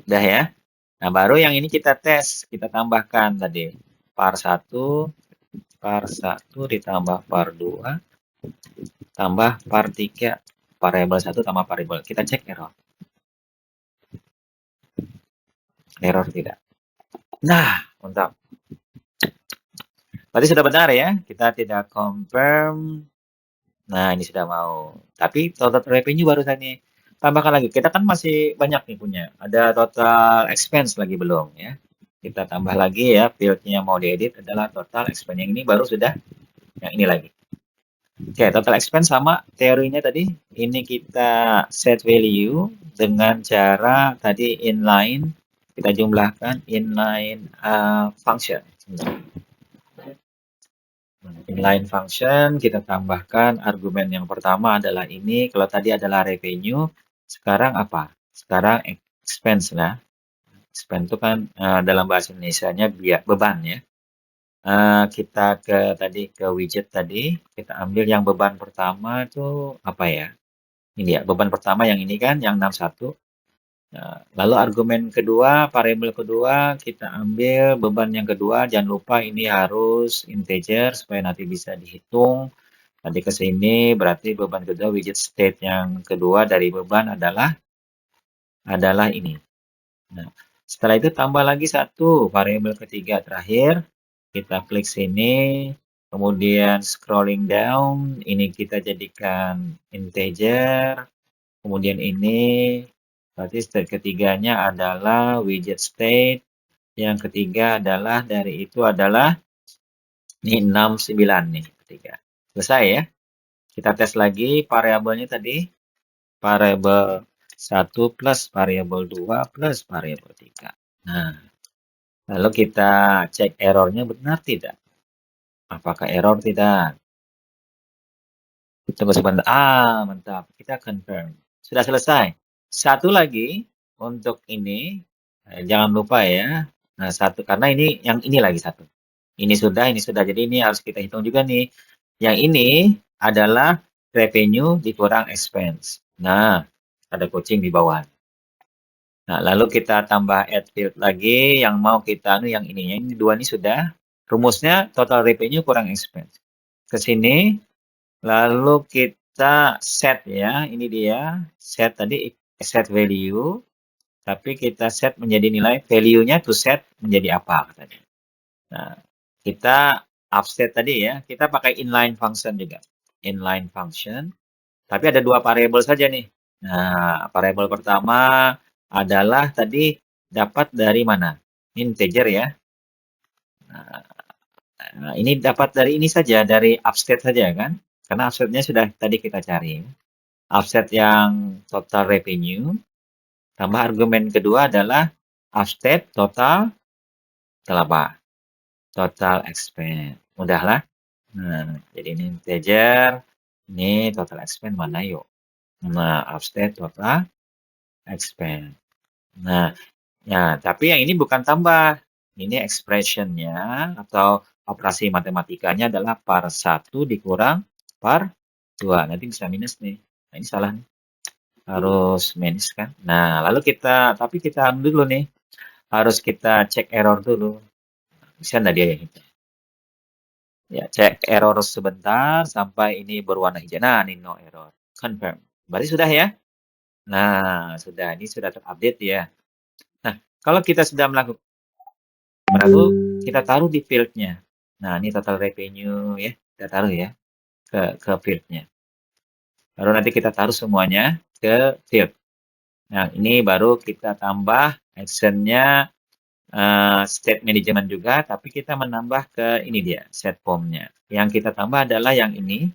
udah ya. Nah, baru yang ini kita tes, kita tambahkan tadi par 1 ditambah par 2 tambah par 3 variabel 1 tambah variabel. Kita cek error. Error tidak. Nah, mantap. Berarti sudah benar ya. Kita tidak confirm. Nah, ini sudah mau. Tapi total revenue baru saja tambahkan lagi. Kita kan masih banyak nih punya. Ada total expense lagi belum ya. Kita tambah lagi ya. Fieldnya yang mau diedit adalah total expense. Yang ini baru sudah. Yang ini lagi. Oke, total expense sama teorinya tadi. Ini kita set value dengan cara tadi inline. kita jumlahkan inline function. Inline function kita tambahkan argumen yang pertama adalah ini. Kalau tadi adalah revenue, sekarang apa? Sekarang expense lah. Expense itu kan dalam bahasa Indonesianya beban ya. Kita ke widget tadi, kita ambil yang beban pertama itu apa ya? Ini ya, beban pertama yang ini kan, yang 61. Nah, lalu argumen kedua, variabel kedua, kita ambil beban yang kedua. Jangan lupa ini harus integer supaya nanti bisa dihitung. Nanti ke sini berarti beban kedua, widget state yang kedua dari beban adalah ini. Nah, setelah itu tambah lagi satu variabel ketiga terakhir. Kita klik sini, kemudian scrolling down, ini kita jadikan integer. Kemudian ini berarti state ketiganya adalah widget state. Yang ketiga adalah dari itu adalah ini 69 nih ketiga. Selesai ya. Kita tes lagi variabelnya tadi. Variabel 1 plus variabel 2 plus variabel 3. Nah, lalu kita cek errornya benar tidak. Apakah error tidak? Tunggu sebentar. Mantap. Kita confirm. Sudah selesai. Satu lagi untuk ini. Jangan lupa ya. Nah, satu. Karena ini yang ini lagi satu. Ini sudah, ini sudah. Jadi ini harus kita hitung juga nih. Yang ini adalah revenue dikurang expense. Nah, ada kucing di bawah. Nah, lalu kita tambah add field lagi. Yang mau kita yang ini. Yang dua ini sudah. Rumusnya total revenue kurang expense. Ke sini. Lalu kita set ya, ini dia set tadi set value, tapi kita set menjadi nilai value-nya to set menjadi apa katanya. Nah, kita offset tadi ya, kita pakai inline function juga, inline function. Tapi ada dua variabel saja nih. Nah, variabel pertama adalah tadi dapat dari mana? Integer ya. Nah, ini dapat dari ini saja, dari upstate saja kan? Karena offsetnya sudah tadi kita cari. Offset yang total revenue, tambah argumen kedua adalah offset total apa? Total expense. Mudah lah. Nah, jadi ini integer, ini total expense mana yuk? Nah, offset total expense. Nah, ya, tapi yang ini bukan tambah. Ini expressionnya atau operasi matematikanya adalah par 1 dikurang par 2. Nanti bisa minus nih. Nah, ini salah nih. Harus minus kan. Nah, lalu tapi kita dulu nih. Harus kita cek error dulu. Bisa nggak dia yang itu? Ya, cek error sebentar sampai ini berwarna hijau. Nah, ini no error. Confirm. Berarti sudah ya? Nah, sudah. Ini sudah terupdate ya. Nah, kalau kita sudah melakukan, lalu kita taruh di field-nya. Nah, ini total revenue ya. Kita taruh ya ke field-nya. Lalu nanti kita taruh semuanya ke field. Nah, ini baru kita tambah action-nya state management juga, tapi kita menambah ke ini dia, set form-nya. Yang kita tambah adalah yang ini,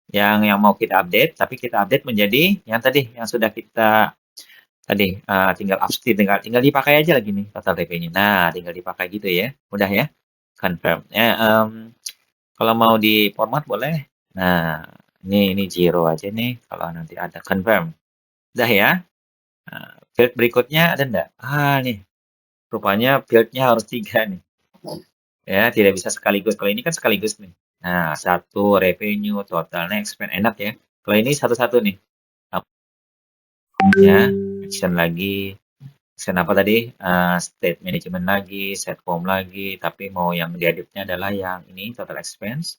yang mau kita update, tapi kita update menjadi yang tadi, yang sudah kita tadi tinggal update, tinggal dipakai aja lagi nih total revenue. Nah, tinggal dipakai gitu ya, mudah ya, confirm. Ya, kalau mau di format boleh. Nah, ini zero aja nih, kalau nanti ada confirm. Udah ya. Field berikutnya ada enggak? Nih. Rupanya field-nya harus 3 nih. Ya, tidak bisa sekaligus. Kalau ini kan sekaligus nih. Nah, satu revenue, total, expense. Enak ya. Kalau ini satu-satu nih. Ya, action lagi. Action apa tadi? State management lagi, set form lagi. Tapi mau yang dieditnya adalah yang ini, total expense.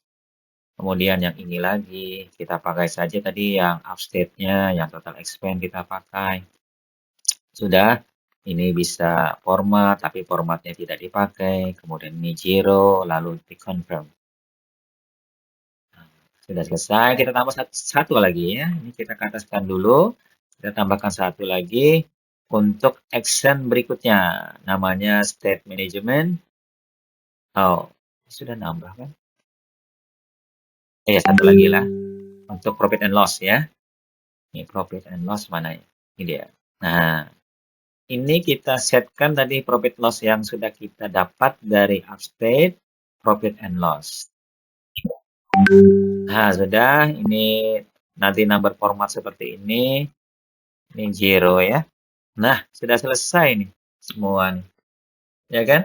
Kemudian yang ini lagi. Kita pakai saja tadi yang upstate-nya, yang total expense kita pakai. Sudah. Ini bisa format, tapi formatnya tidak dipakai. Kemudian ini zero, lalu di confirm. Sudah selesai, kita tambah satu lagi ya. Ini kita ataskan dulu. Kita tambahkan satu lagi untuk action berikutnya. Namanya state management. Oh, sudah nambah kan? Satu lagi lah. Untuk profit and loss ya. Ini profit and loss mana ya? Ini dia. Nah, ini kita setkan tadi profit loss yang sudah kita dapat dari upstate profit and loss. Nah, sudah. Ini nanti number format seperti ini. Ini zero ya. Nah, sudah selesai nih semua nih. Ya kan?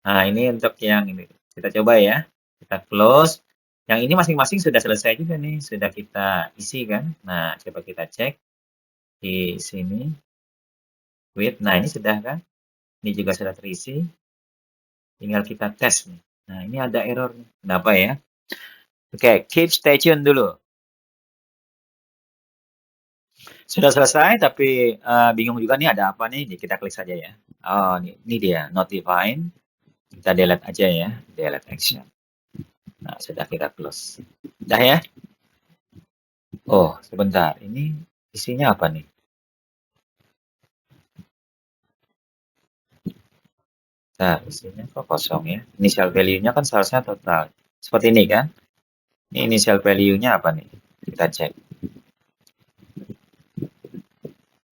Nah, ini untuk yang ini. Kita coba ya. Kita close. Yang ini masing-masing sudah selesai juga nih. Sudah kita isi kan. Nah, coba kita cek di sini. Wait, nah ini sudah kan. Ini juga sudah terisi. Tinggal kita tes nih. Nah, ini ada error nih. Kenapa ya? Oke, keep stay tune dulu. Sudah selesai, tapi bingung juga nih ada apa nih. Kita klik saja ya. Oh, ini dia, notify. Kita delete aja ya, delete action. Nah, sudah kita close. Udah ya? Oh, sebentar. Ini isinya apa nih? Nah, isinya kok kosong ya. Initial value-nya kan seharusnya total. Seperti ini kan? Ini initial value-nya apa nih? Kita cek.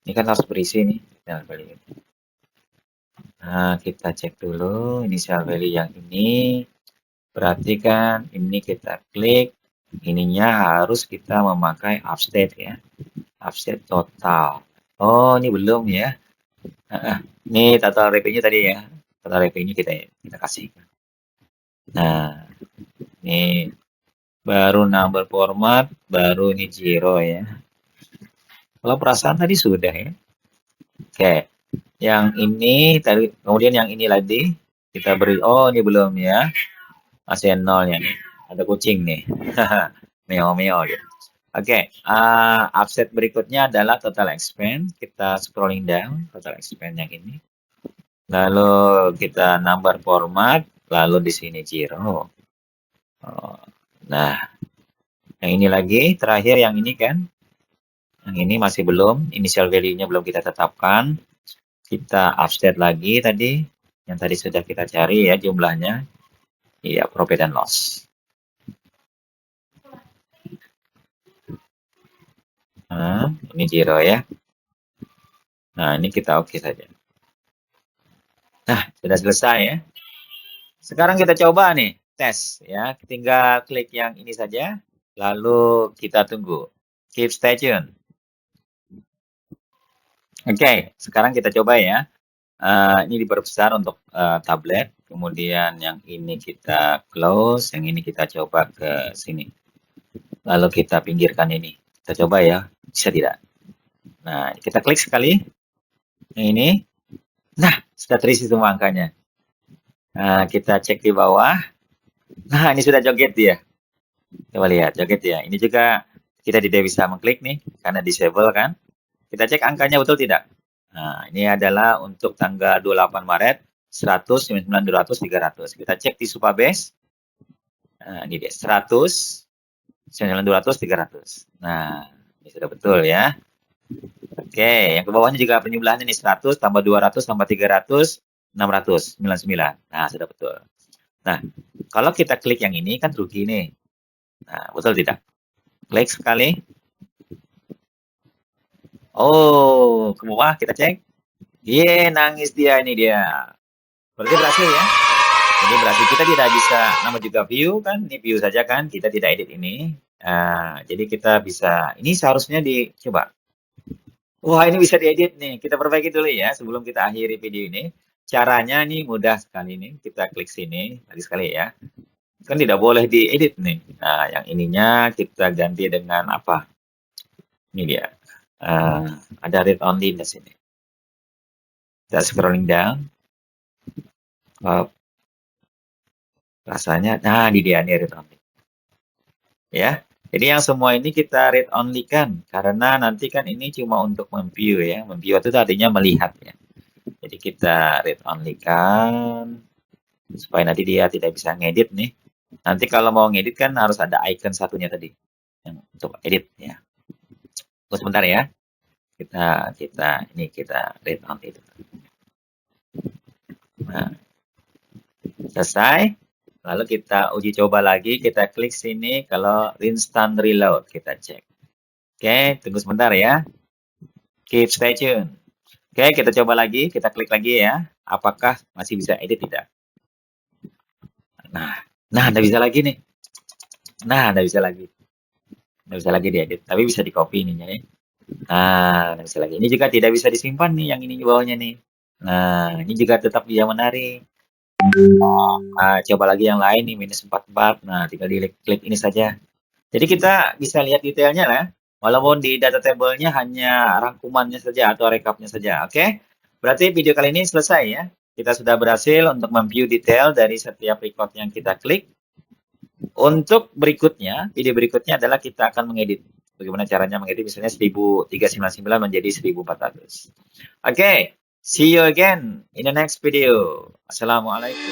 Ini kan harus berisi nih. Initial value. Nah, kita cek dulu initial value yang ini. Berarti kan ini kita klik. Ininya harus kita memakai upstate ya. Upstate total. Oh, ini belum ya. Ini total revenue tadi ya. Total revenue kita kasihkan. Nah, ini baru number format, baru ini zero ya. Kalau perasaan tadi sudah ya. Oke, yang ini tadi, kemudian yang ini lagi kita beri. Oh, ini belum ya. Masih nolnya nih. Ada kucing nih. Meo-meo gitu. Oke, offset berikutnya adalah total expense. Kita scrolling down total expense yang ini. Lalu kita number format, lalu di sini zero. Nah, yang ini lagi, terakhir yang ini kan. Yang ini masih belum, initial value-nya belum kita tetapkan. Kita update lagi tadi, yang tadi sudah kita cari ya jumlahnya. Iya, profit and loss. Nah, ini zero ya. Nah, ini kita oke saja. Nah, sudah selesai ya. Sekarang kita coba nih, tes ya. Tinggal klik yang ini saja, lalu kita tunggu. Keep stay tune. Oke, sekarang kita coba ya. Ini diperbesar untuk tablet. Kemudian yang ini kita close, yang ini kita coba ke sini. Lalu kita pinggirkan ini. Kita coba ya, bisa tidak? Nah, kita klik sekali. Yang ini. Nah, sudah terisi semua angkanya. Nah, kita cek di bawah. Nah, ini sudah joget dia. Coba lihat, joget ya. Ini juga kita tidak bisa mengklik nih, karena disable kan. Kita cek angkanya betul tidak? Nah, ini adalah untuk tanggal 28 Maret, 100, 99, 200, 300. Kita cek di Supabase. Nah, ini dia, 100, 99, 200, 300. Nah, ini sudah betul ya. Oke, yang ke bawahnya juga penjumlahannya nih 100 tambah 200 tambah 300, 600, 99. Nah, sudah betul. Nah, kalau kita klik yang ini kan rugi nih. Nah, betul tidak? Klik sekali. Oh, ke bawah kita cek. Ye, nangis dia, ini dia. Berarti berhasil ya. Jadi berarti kita tidak bisa, nama juga view kan, ini view saja kan, kita tidak edit ini. Jadi kita bisa, ini seharusnya dicoba. Wah, ini bisa diedit nih. Kita perbaiki dulu ya sebelum kita akhiri video ini. Caranya nih mudah sekali nih. Kita klik sini lagi sekali ya. Kan tidak boleh diedit nih. Nah, yang ininya kita ganti dengan apa? Ini dia. Ada read only di sini. Kita scrolling down. Rasanya, nah di dia nih read only. Ya. Jadi yang semua ini kita read only kan. Karena nanti kan ini cuma untuk memview ya. Memview itu artinya melihat ya. Jadi kita read only kan. Supaya nanti dia tidak bisa ngedit nih. Nanti kalau mau ngedit kan harus ada icon satunya tadi. Yang untuk edit ya. Tunggu sebentar ya. Kita read only itu. Nah, selesai. Lalu kita uji coba lagi. Kita klik sini. Kalau instant reload kita cek. Oke, tunggu sebentar ya. Keep stay tune. Oke, kita coba lagi, kita klik lagi ya. Apakah masih bisa edit tidak? Nah, nggak bisa lagi nih. Nah, nggak bisa lagi. Nggak bisa lagi diedit, tapi bisa di-copy ininya ya. Nah, nggak bisa lagi. Ini juga tidak bisa disimpan nih, yang ini di bawahnya nih. Nah, ini juga tetap dia menarik. Nah, coba lagi yang lain nih, -44. Nah, tinggal klik ini saja. Jadi kita bisa lihat detailnya ya, walaupun di data table-nya hanya rangkumannya saja atau rekapnya saja, oke? Berarti video kali ini selesai ya. Kita sudah berhasil untuk memview detail dari setiap record yang kita klik. Untuk berikutnya, video berikutnya adalah kita akan mengedit. Bagaimana caranya mengedit misalnya 1399 menjadi 1400. Oke, see you again in the next video. Assalamualaikum.